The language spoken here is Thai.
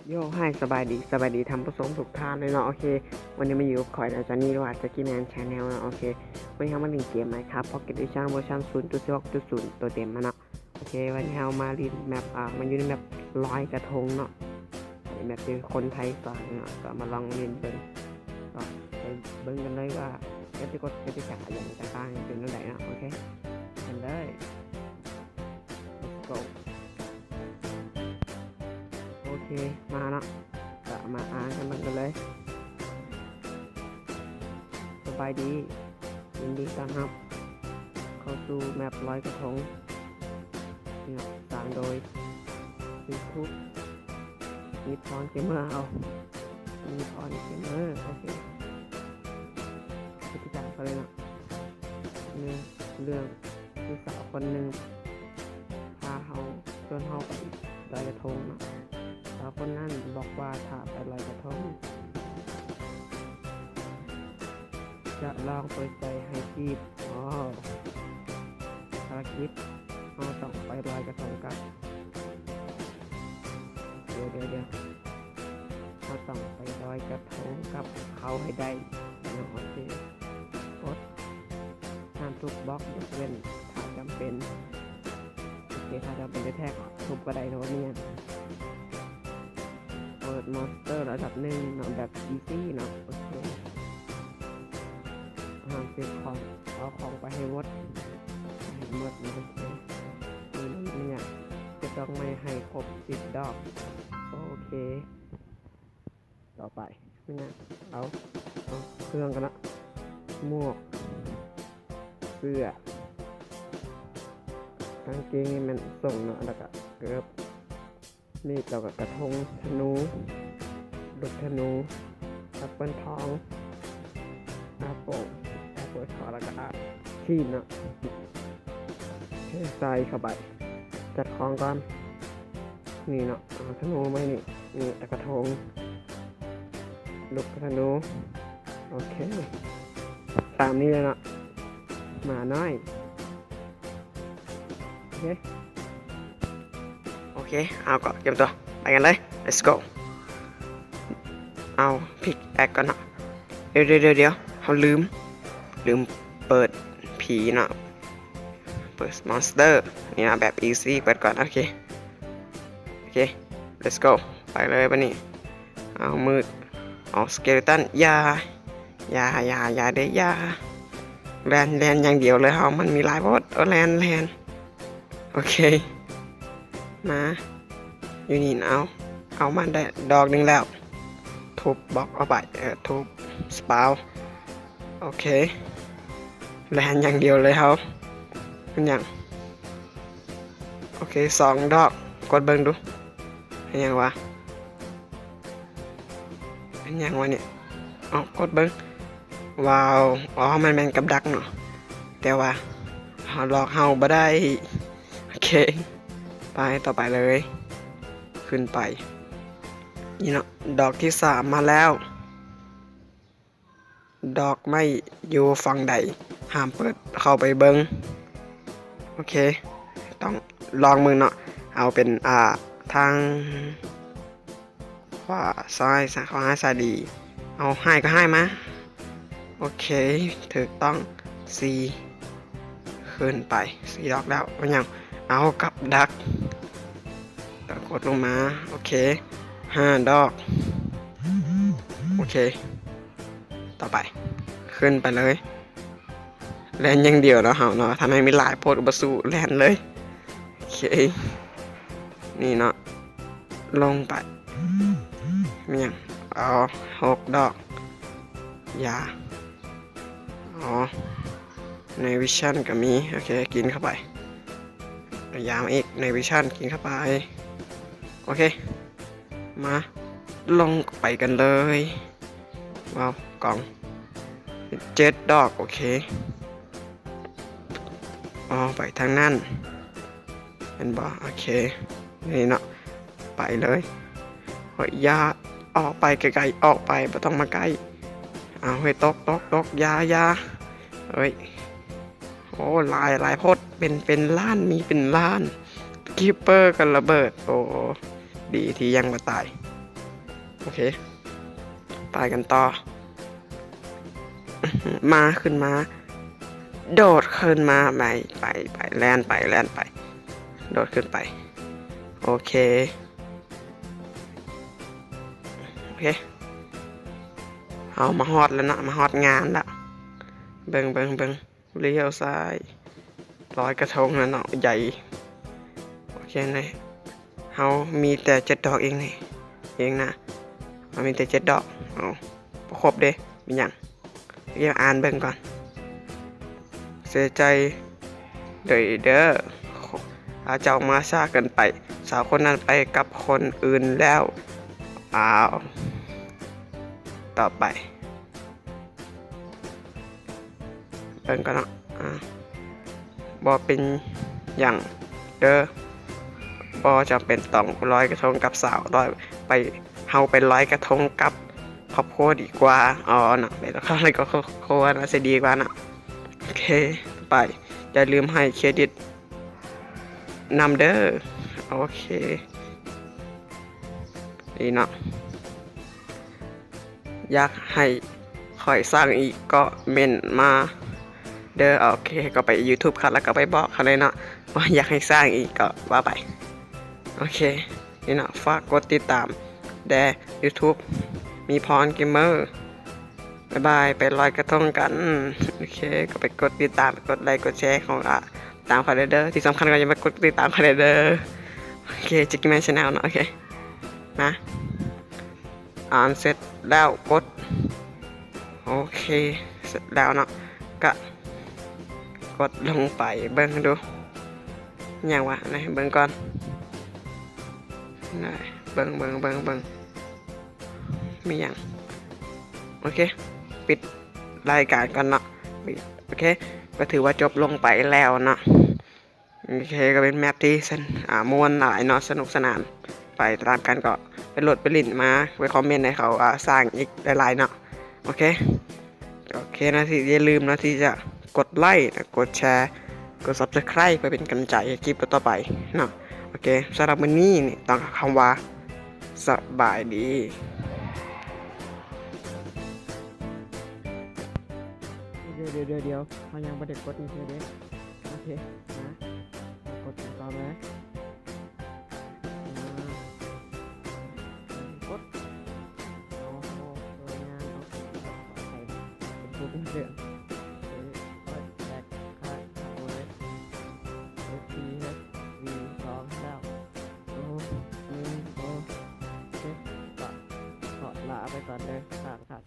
โย่ให้สบายดีทำผู้ชมทุกท่านเลยเนาะโอเควันนี้มาอยู่กับข่อยอาจารย์นี่ว่าจะกินแมนชาแนลเนาะโอเควันนี้เรามาเล่นเกมไหมครับพ็อกเก็ตดิชั่นเวอร์ชัน 0.16.0 ตัวเต็มมาเนาะโอเควันนี้เรามาเล่นแมปมันอยู่ในแมปลอยกระทงเนาะแมปที่คนไทยสร้างเนาะก็มาลองเล่นเบิ่งก็ไปเบิ่งกันเลยว่ากติกาอย่างต่างๆเป็นเรื่องใดเนาะโอเคกันเลย let's go โอเคมาเนาะก็มาอ่านกันมันเลยสบายดียินดีต้อนรับเข้าสู่แมปลอยกระทงเนี่ยสร้างโดย YouTube นิพรเกมเมอร์เอานิพรเกมเมอร์โอเคพฤติกรรมเขาเลยเนาะเรื่องคือสาวคนหนึ่งพาเขาชวนเขาไปลอยกระทงเนาะสาวคนนั้นบอกว่าถ้าไปลอยกระทงจะลองเปิดใจให้จีบภารกิจเราต้องไปลอยกระทงกันเดี๋ยวเราต้องไปลอยกระทงกับเขาให้ได้โอเคกดห้ามทุบบล็อกยกเว้นถ้าจำเป็นโอเคถ้าจำเป็นจะแท็กทุบก็ได้นะว่าเนี่ยเปิดมอนสเตอร์ระดับ1เนาะแบบอีซี่เนาะโอเคห้ามเก็บของเอาของไปให้หมดนะโอเคนี่เนี่ยจะต้องไม่ให้ครบ10 ดอกโอเคต่อไปเนี่ยเอาเครื่องกันละหมวกเสื้อกางเกงนี่มันส่งเนาะแล้วก็เกือบนี่เรากับกระทงธนูลูกธนูแอปเปิลทองอาโป่งแอปเปิลทองแล้วก็ที่เนาะใส่เข้าไปจัดของก่อนนี่เนาะธนูไหมนี่กระทงลูกธนูโอเคตามนี้เลยเนาะมาน้อยโอเคเอาก็เตรียมตัวไปกันเลย let's go เอาพิกแอคก่อนเนาะเดี๋ยวเขาลืมเปิดผีเนาะเปิดมอนสเตอร์นี่นะแบบ easy เปิดก่อนโอเคlet's go ไปเลยปะนี่เอามืดเอาสเกเลตันยาเด้ยาแลนอย่างเดียวเลยเขามันมีหลายบอสแลนโอเคมาอยู่นี่เอามันได้ดอกหนึ่งแล้วทุบบล็อกเอาไปทุบสปาวโอเคแลนอย่างเดียวเลยเขาเป็นอย่างโอเค2 ดอกกดเบิ่งดูเป็นอย่างวะเนี่ยกดเบิ่งว้าวมันเป็นกับดักเนาะแต่ว่าหลอกเฮาบ่ได้โอเคไปต่อไปเลยขึ้นไปนี่เนาะดอกที่3มาแล้วดอกไม่อยู่ฝั่งใดห้ามเปิดเข้าไปเบิ่งโอเคต้องลองมือเนาะเอาเป็นทางขวาซ้ายดีเอาให้ก็ให้มาโอเคถูกต้อง4ขึ้นไป4 ดอกแล้วมันยังเอากับดักกดลงมาโอเค5 ดอกโอเคต่อไปขึ้นไปเลยแลนอย่างเดียวแล้วเนาะทำให้มีหลายโพดอุปสูแลนเลยโอเคนี่เนาะลงไปมันยัง6 ดอกยาในวิชั่นก็มีโอเคกินเข้าไปยามาอีกในวิชั่นกินเข้าไปโอเคมาลงไปกันเลยว้าวกล่อง7 ดอกโอเคไปทางนั้นเป็นบ่โอเคนี่เนาะไปเลยยาออกไปไกลๆออกไปไม่ต้องมาใกล้เอาให้ตกยาเฮ้ยโอ้ลายโพดเป็นล้านมีเป็นล้าน คีเปอร์กันระเบิดโอ้ดีที่ยังมาตายโอเคตายกันต่อมาขึ้นมาโดดขึ้นมาไปแล่นไปโดดขึ้นไปโอเคเอามาฮอดแล้วนะมาฮอดงานละเบิ่งเลี้ยวซ้ายลอยกระทงนะเนาะใหญ่โอเคเลยเฮามีแต่7 ดอกเองนี่เองนะเรามีแต่7 ดอกเอาครบเด้มีหยังเดี๋ยวอ่านเบิ่งก่อนเสียใจเด้ออาเจ้ามาช้าเกินไปสาวคนนั้นไปกับคนอื่นแล้วอ้าวต่อไปเบิ่งกันเนาะบ่เป็นอย่างเด้อบ่จำเป็นต้องลอยกระทงกับสาวลอยไปเฮาไปลอยกระทงกับครอบครัวดีกว่าอ๋อเนาะไปแล้วอะไรก็ครอบครัวน่าจะดีกว่านะโอเคไปอย่าลืมให้เครดิตนำเด้อโอเคดีเนาะอยากให้ค่อยสร้างอีกก็เมนมาเด้อโอเคก็ไป YouTube ค่ะแล้วก็ไปบอกเขาเลยเนาะว่าอยากให้สร้างอีกก็ว่าไปโอเคนี่เนาะฝากกดติดตามแด่ YouTube มีพรเกมเมอร์บ๊ายบายไปลอยกระทงกันโอเคก็ไปกดติดตามกดไลค์กดแชร์ของตามคาเดอร์ที่สำคัญก็อย่าไปกดติดตามคาเดอร์โอเคจิกกี้แมนชาแนลเนาะโอเคนะอ่านเสร็จแล้วกดโอเคเสร็จแล้วเนาะก็กดลงไปเบิ่งดูอย่างวะไหนเบิ่งก่อนไหนเบิ่งมีอย่างโอเคปิดรายการก่อนเนาะโอเคก็ถือว่าจบลงไปแล้วเนาะโอเคก็เป็นแมปที่ม่วนหลายเนาะสนุกสนานไปตามกันก็ไปโหลดไปลินมาไปคอมเมนต์ให้เขาสร้างอีกหลายๆเนาะโอเคนะที่อย่าลืมนะที่จะกดไลค์กดแชร์กด Subscribe เพื่อเป็นกำลังใจให้คลิปต่อไปเนาะโอเคสำหรับวันนี้นี่ต้องคำว่าสบายดีเดี๋ยวเขายังไม่ได้กดนี่เด้โอเคนะกดต่อเลยกดโอ้โหงานโอเคเป็นผู้เป็นเรื่องลาไปก่อนเลยครับ